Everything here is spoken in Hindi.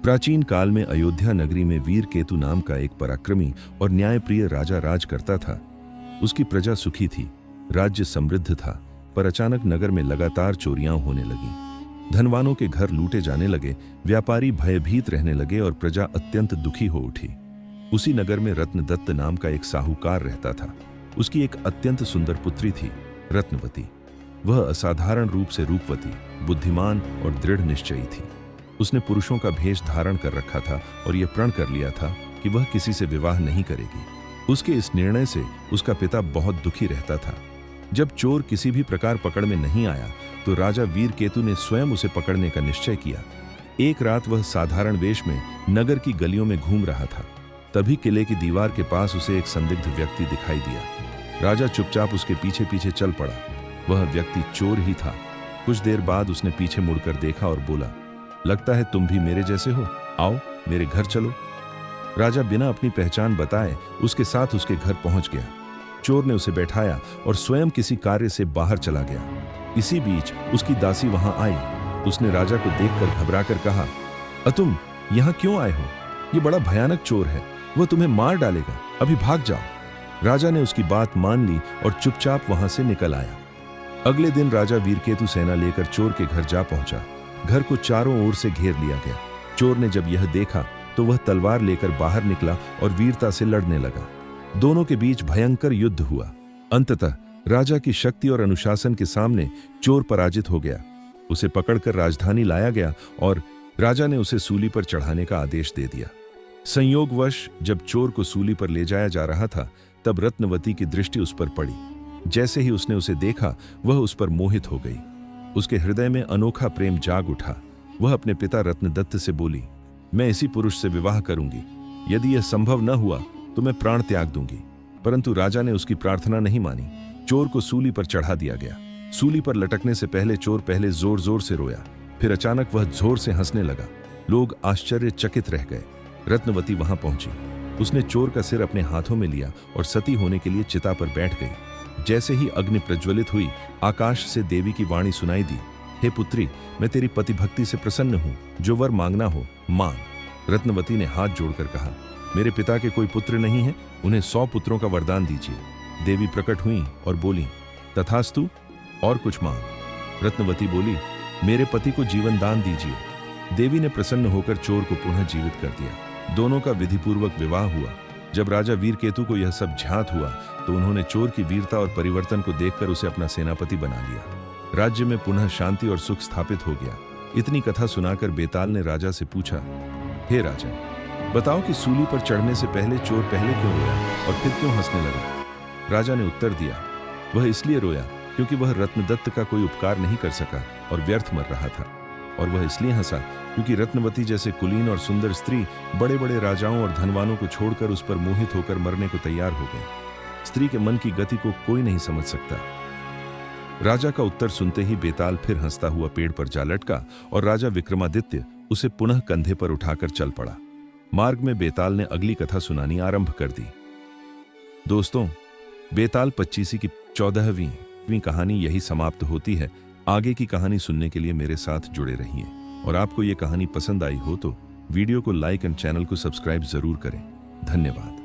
प्राचीन काल में अयोध्या नगरी में वीर केतु नाम का एक पराक्रमी और न्यायप्रिय राजा राज करता था। उसकी प्रजा सुखी थी, राज्य समृद्ध था, पर अचानक नगर में लगातार चोरियां होने लगीं। धनवानों के घर लूटे जाने लगे, व्यापारी भयभीत रहने लगे और प्रजा अत्यंत दुखी हो उठी। उसी नगर में रत्नदत्त नाम का एक साहूकार रहता था। उसकी एक अत्यंत सुंदर पुत्री थी, रत्नवती। वह असाधारण रूप से रूपवती, बुद्धिमान और दृढ़ निश्चयी थी। उसने पुरुषों का भेष धारण कर रखा था और यह प्रण कर लिया था कि वह किसी से विवाह नहीं करेगी। उसके इस निर्णय से उसका पिता बहुत दुखी रहता था। जब चोर किसी भी प्रकार पकड़ में नहीं आया तो राजा वीर केतु ने स्वयं उसे पकड़ने का निश्चय किया। एक रात वह साधारण वेश में नगर की गलियों में घूम रहा था। तभी किले की दीवार के पास उसे एक संदिग्ध व्यक्ति दिखाई दिया। राजा चुपचाप उसके पीछे पीछे चल पड़ा। वह व्यक्ति चोर ही था। कुछ देर बाद उसने पीछे मुड़कर देखा और बोला, लगता है तुम भी मेरे जैसे हो, आओ मेरे घर चलो। राजा बिना अपनी पहचान बताए उसके साथ उसके घर पहुंच गया। चोर ने उसे बैठाया और स्वयं किसी कार्य से बाहर चला गया। इसी बीच उसकी दासी वहां आई। उसने राजा को देखकर घबराकर कहा, तुम यहां क्यों आए हो? ये बड़ा भयानक चोर है, वह तुम्हें मार डालेगा, अभी भाग जाओ। राजा ने उसकी बात मान ली और चुपचाप वहां से निकल आया। अगले दिन राजा वीरकेतु सेना लेकर चोर के घर जा पहुंचा। घर को चारों ओर से घेर लिया गया। चोर ने जब यह देखा तो वह तलवार लेकर बाहर निकला और वीरता से लड़ने लगा। दोनों के बीच भयंकर युद्ध हुआ। अंततः राजा की शक्ति और अनुशासन के सामने चोर पराजित हो गया। उसे पकड़कर राजधानी लाया गया और राजा ने उसे सूली पर चढ़ाने का आदेश दे दिया। संयोगवश जब चोर को सूली पर ले जाया जा रहा था तब रत्नवती की दृष्टि उस पर पड़ी। जैसे ही उसने उसे देखा वह उस पर मोहित हो गई। उसके हृदय में अनोखा प्रेम जाग उठा। वह अपने पिता रत्नदत्त से बोली, मैं इसी पुरुष से विवाह करूंगी। यदि यह संभव न हुआ तो मैं प्राण त्याग दूंगी। परंतु राजा ने उसकी प्रार्थना नहीं मानी। चोर को सूली पर चढ़ा दिया गया। सूली पर लटकने से पहले चोर पहले जोर जोर से रोया, फिर अचानक वह जोर से हंसने लगा। लोग आश्चर्यचकित रह गए। रत्नवती वहां पहुंची। उसने चोर का सिर अपने हाथों में लिया और सती होने के लिए चिता पर बैठ गई। जैसे ही अग्नि प्रज्वलित हुई, आकाश से देवी की वाणी सुनाई दी, हे पुत्री, मैं तेरी पतिभक्ति से प्रसन्न हूं, जो वर मांगना हो मांग। रत्नवती ने हाथ जोड़कर कहा, मेरे पिता के कोई पुत्र नहीं है, उन्हें 100 पुत्रों का वरदान दीजिए। देवी प्रकट हुई और बोली, तथास्तु, और कुछ मांग। रत्नवती बोली, मेरे पति को जीवन दान दीजिए। देवी ने प्रसन्न होकर चोर को पुनः जीवित कर दिया। दोनों का विधिपूर्वक विवाह हुआ। जब राजा वीरकेतु को यह सब ज्ञात हुआ तो उन्होंने चोर की वीरता और परिवर्तन को देखकर उसे अपना सेनापति बना लिया। राज्य में पुनः शांति और सुख स्थापित हो गया। इतनी कथा सुनाकर बेताल ने राजा से पूछा, हे राजा, बताओ कि सूली पर चढ़ने से पहले चोर पहले क्यों रोया और फिर क्यों हंसने लगा? राजा ने उत्तर दिया, वह इसलिए रोया क्योंकि वह रत्नदत्त का कोई उपकार नहीं कर सका और व्यर्थ मर रहा था। और वह इसलिए हंसा क्योंकि रत्नवती जैसे कुलीन और सुंदर स्त्री बड़े बड़े राजाओं और धनवानों को छोड़कर उस पर मोहित होकर मरने को तैयार हो गई। स्त्री के मन की गति को कोई नहीं समझ सकता। राजा का उत्तर सुनते ही बेताल फिर हंसता हुआ पेड़ पर जा लटका और राजा विक्रमादित्य उसे पुनः कंधे पर उठाकर चल पड़ा। मार्ग में बेताल ने अगली कथा सुनानी आरंभ कर दी। दोस्तों, बेताल पच्चीसी की 14वीं कहानी यही समाप्त होती है। आगे की कहानी सुनने के लिए मेरे साथ जुड़े रहिए और आपको ये कहानी पसंद आई हो तो वीडियो को लाइक एंड चैनल को सब्सक्राइब जरूर करें। धन्यवाद।